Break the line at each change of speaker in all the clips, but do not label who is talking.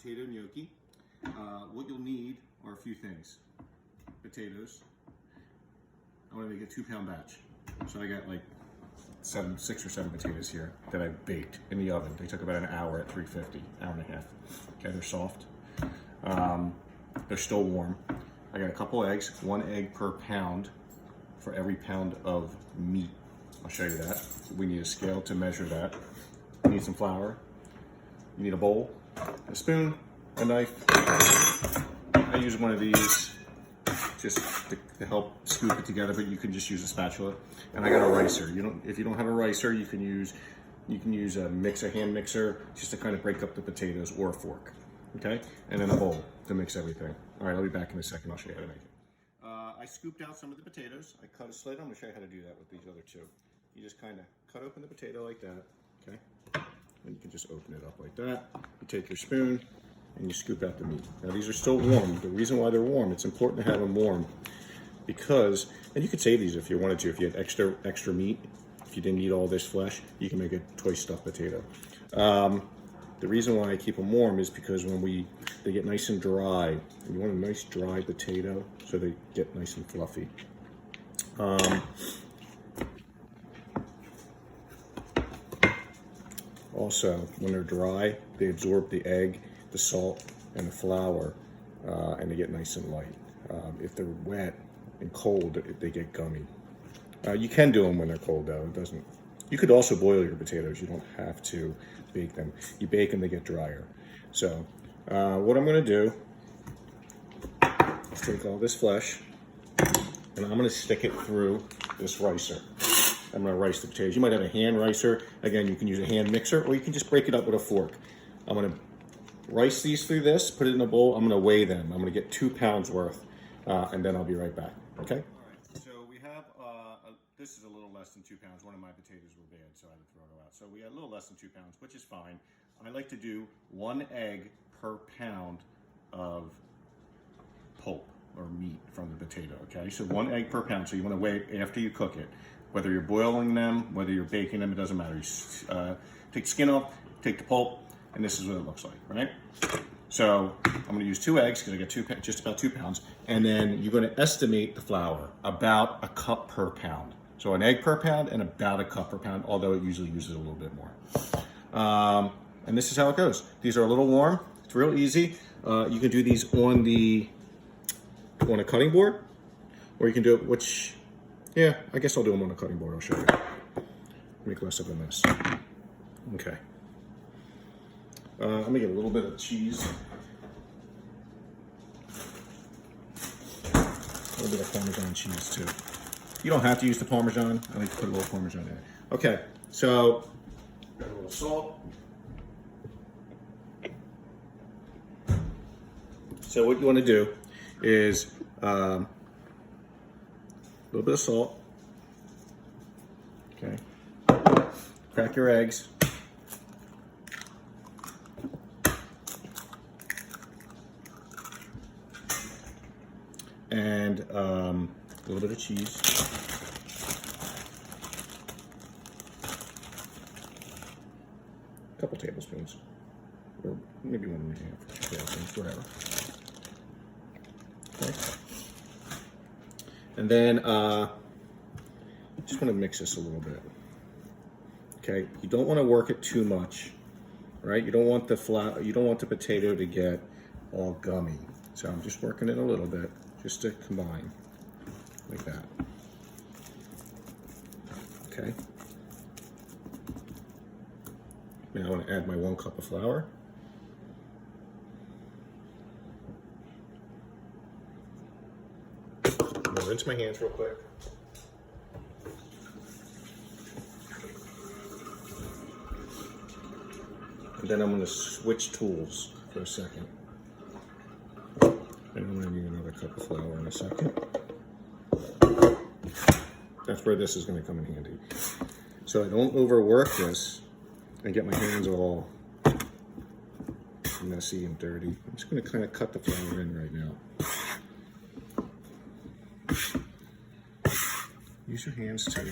potato gnocchi. What you'll need are a few things. Potatoes. I want to make a 2-pound batch. So I got like 6 or 7 potatoes here that I baked in the oven. They took about an hour at 350, hour and a half. Okay, they're soft. They're still warm. I got a couple eggs, 1 egg per pound for every pound of meat. I'll show you that. We need a scale to measure that. You need some flour. You need a bowl, a spoon, a knife. I use one of these just to help scoop it together, but you can just use a spatula. And I got a ricer. If you don't have a ricer, you can use a hand mixer, just to kind of break up the potatoes, or a fork. Okay, and then a bowl to mix everything. All right, I'll be back in a second. I'll show you how to make it. I scooped out some of the potatoes. I cut a slit. I'm going to show you how to do that with these other 2. You just kind of cut open the potato like that. Okay, and you can just open it up like that. You take your spoon and you scoop out the meat. Now these are still warm. The reason why they're warm, it's important to have them warm because, and you could save these if you wanted to. If you had extra meat, if you didn't eat all this flesh, you can make a twice stuffed potato. The reason why I keep them warm is because when they get nice and dry, and you want a nice dry potato so they get nice and fluffy. Also, when they're dry, they absorb the egg, the salt, and the flour, and they get nice and light. If they're wet and cold, they get gummy. You can do them when they're cold, though. It doesn't. You could also boil your potatoes. You don't have to bake them. You bake them, they get drier. So, what I'm going to do is take all this flesh, and I'm going to stick it through this ricer. I'm going to rice the potatoes. You might have a hand ricer. Again, you can use a hand mixer, or you can just break it up with a fork. I'm going to rice these through this, put it in a bowl. I'm going to weigh them. I'm going to get 2 pounds worth, and then I'll be right back. Okay? All right. So we have, this is a little less than 2 pounds. One of my potatoes were bad, so I had to throw it out. So we had a little less than 2 pounds, which is fine. I like to do 1 egg per pound of pulp or meat from the potato, okay? So 1 egg per pound. So you want to weigh it after you cook it. Whether you're boiling them, whether you're baking them, it doesn't matter. You take the skin off, take the pulp, and this is what it looks like, right? So I'm going to use 2 eggs because I get just about 2 pounds, and then you're going to estimate the flour about a cup per pound. So an egg per pound and about a cup per pound, although it usually uses a little bit more. And this is how it goes. These are a little warm. It's real easy. You can do these on a cutting board, or you can do it, yeah, I guess I'll do them on a cutting board. I'll show you. Make less of a mess. Okay. I'm gonna get a little bit of cheese. A little bit of Parmesan cheese too. You don't have to use the Parmesan. I like to put a little Parmesan in it. Okay, so got a little salt. So what you want to do is a little bit of salt. Okay. Crack your eggs. And a little bit of cheese. A couple tablespoons. Or maybe 1.5 tablespoons, whatever. Okay. And then just want to mix this a little bit. Okay, you don't want to work it too much, right? You don't want the potato to get all gummy. So I'm just working it a little bit, just to combine, like that. Okay. Now I want to add my 1 cup of flour. I'm gonna rinse my hands real quick. And then I'm going to switch tools for a second. And I'm going to need another cup of flour in a second. That's where this is going to come in handy. So I don't overwork this and get my hands all messy and dirty. I'm just going to kind of cut the flour in right now. Use your hands too.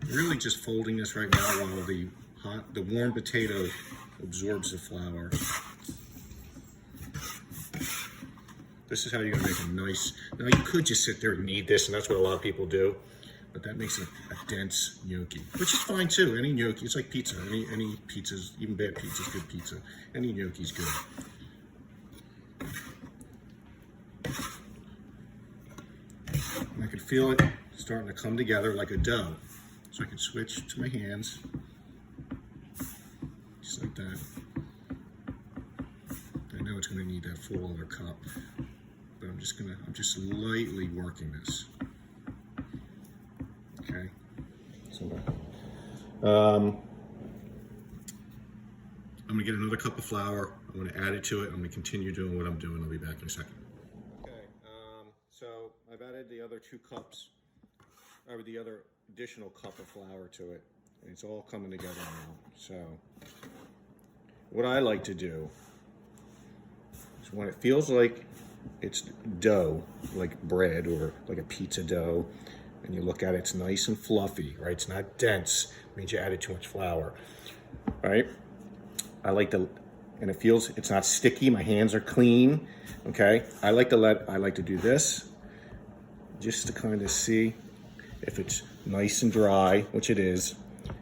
Really just folding this right now while the warm potato absorbs the flour. This is how you're gonna make a nice, now you could just sit there and knead this, and that's what a lot of people do, but that makes it a dense gnocchi, which is fine too. Any gnocchi, it's like pizza. Any pizza's, even bad pizza's good pizza. Any gnocchi's good. And I can feel it starting to come together like a dough. So I can switch to my hands, just like that. I know it's gonna need that full other cup, but I'm just lightly working this. Okay. So I'm gonna get another cup of flour. I'm gonna add it to it. I'm gonna continue doing what I'm doing. I'll be back in a second. Okay, so I've added the other 2 cups, or the other additional cup of flour to it, and it's all coming together now. So what I like to do is when it feels like it's dough, like bread or like a pizza dough, and you look at it, it's nice and fluffy, right? It's not dense. It means you added too much flour, right? I like to, and it feels, it's not sticky. My hands are clean, okay? I like to do this just to kind of see if it's nice and dry, which it is,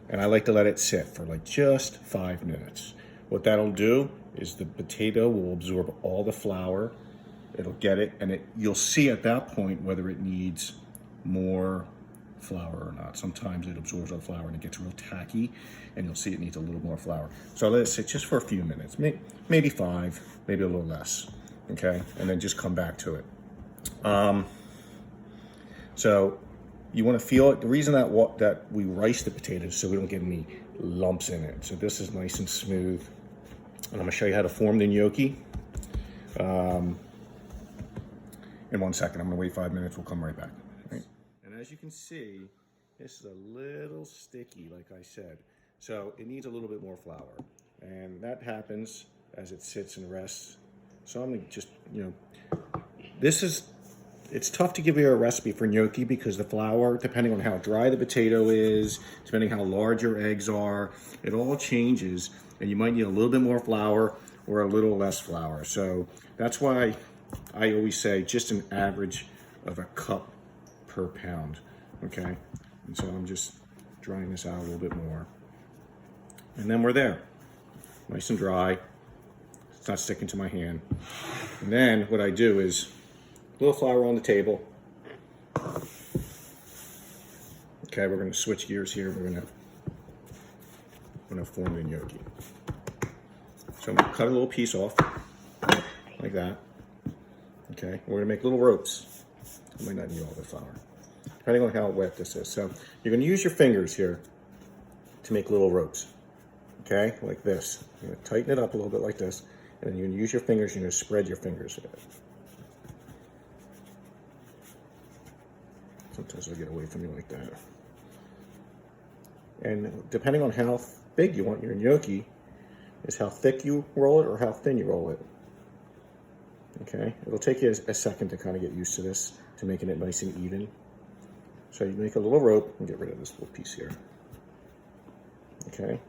and I like to let it sit for like just 5 minutes. What that'll do is the potato will absorb all the flour. It'll get it, and you'll see at that point whether it needs more flour or not. Sometimes it absorbs all the flour and it gets real tacky, and you'll see it needs a little more flour. So I let it sit just for a few minutes, maybe 5, maybe a little less, okay? And then just come back to it. So you want to feel it. The reason that we rice the potatoes so we don't get any lumps in it. So this is nice and smooth. And I'm going to show you how to form the gnocchi. In 1 second, I'm going to wait 5 minutes. We'll come right back. Right? And as you can see, this is a little sticky, like I said. So it needs a little bit more flour. And that happens as it sits and rests. So I'm going to just, it's tough to give you a recipe for gnocchi because the flour, depending on how dry the potato is, depending how large your eggs are, it all changes, and you might need a little bit more flour or a little less flour. So that's why I always say just an average of a cup per pound, okay? And so I'm just drying this out a little bit more. And then we're there, nice and dry. It's not sticking to my hand. And then what I do is a little flour on the table. Okay, we're going to switch gears here. We're going to form the gnocchi. So I'm going to cut a little piece off, like that. Okay, we're going to make little ropes. I might not need all the flour, depending on how wet this is. So you're going to use your fingers here to make little ropes. Okay, like this. You're going to tighten it up a little bit like this, and then you're going to use your fingers. You're going to spread your fingers. Sometimes they'll get away from you like that. And depending on how big you want your gnocchi, is how thick you roll it or how thin you roll it. Okay, it'll take you a second to kind of get used to this, to making it nice and even. So you make a little rope and get rid of this little piece here. Okay,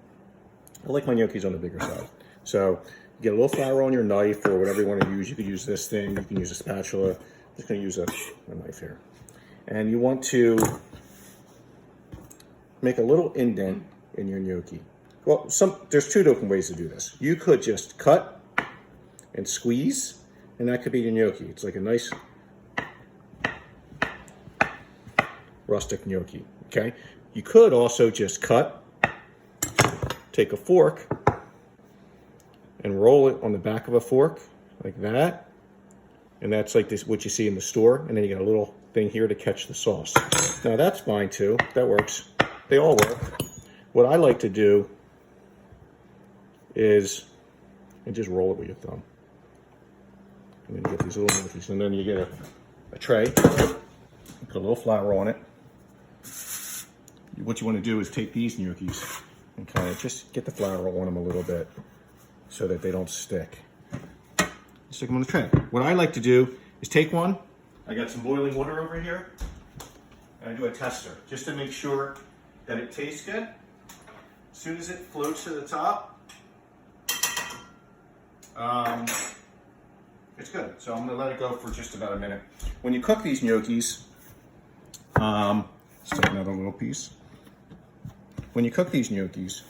I like my gnocchis on the bigger side. So you get a little flour on your knife or whatever you want to use. You could use this thing, you can use a spatula. I'm just going to use a knife here. And you want to make a little indent in your gnocchi. Well, there's 2 different ways to do this. You could just cut and squeeze, and that could be your gnocchi. It's like a nice rustic gnocchi, okay? You could also just cut, take a fork, and roll it on the back of a fork, like that. And that's like this, what you see in the store, and then you get a little thing here to catch the sauce. Now that's fine too, that works. They all work. What I like to do is, and just roll it with your thumb. And then you get these little gnocchis, and then you get a tray, put a little flour on it. What you want to do is take these gnocchis and kind of just get the flour on them a little bit so that they don't stick. Stick them on the tray. What I like to do is take one. I got some boiling water over here, and I do a tester just to make sure that it tastes good. As soon as it floats to the top, It's good. So I'm gonna let it go for just about a minute. When you cook these gnocchis, let's take another little piece. When you cook these gnocchis,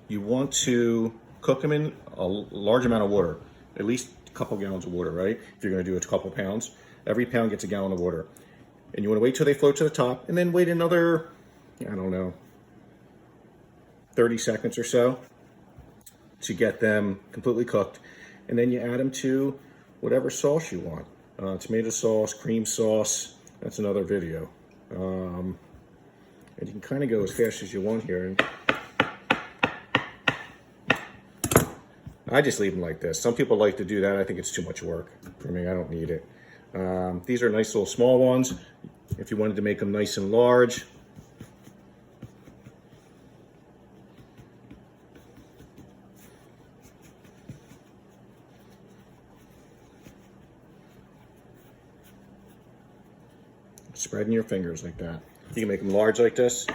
you want to cook them in a large amount of water, at least a couple gallons of water, right? If you're gonna do a couple pounds, every pound gets a gallon of water. And you wanna wait till they float to the top and then wait another, I don't know, 30 seconds or so to get them completely cooked. And then you add them to whatever sauce you want. Tomato sauce, cream sauce, that's another video. And you can kind of go as fast as you want here. I just leave them like this. Some people like to do that. I think it's too much work for me. I don't need it. These are nice little small ones. If you wanted to make them nice and large, spreading your fingers like that. You can make them large like this.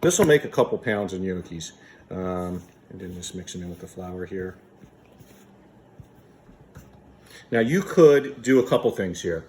This will make a couple pounds of gnocchis. And then just mix them in with the flour here. Now you could do a couple things here.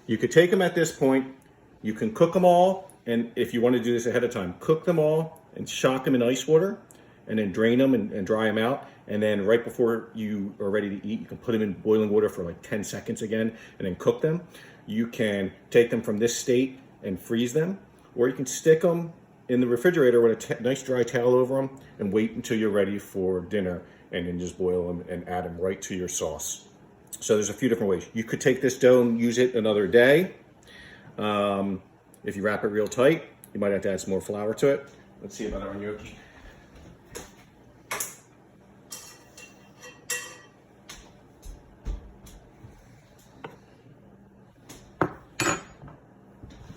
You could take them at this point, you can cook them all, and if you want to do this ahead of time, cook them all and shock them in ice water, and then drain them and dry them out. And then right before you are ready to eat, you can put them in boiling water for like 10 seconds again, and then cook them. You can take them from this state and freeze them, or you can stick them in the refrigerator with a nice dry towel over them and wait until you're ready for dinner, and then just boil them and add them right to your sauce. So there's a few different ways. You could take this dough and use it another day. If you wrap it real tight, you might have to add some more flour to it. Let's see about our gnocchi.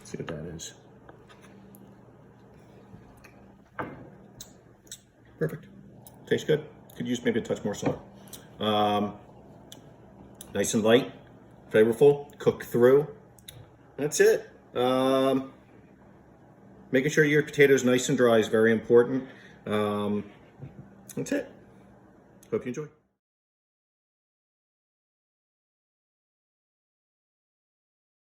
See what that is. Perfect. Tastes good. Could use maybe a touch more salt. Nice and light, flavorful, cooked through. That's it. Making sure your potatoes nice and dry is very important. That's it. Hope you enjoy.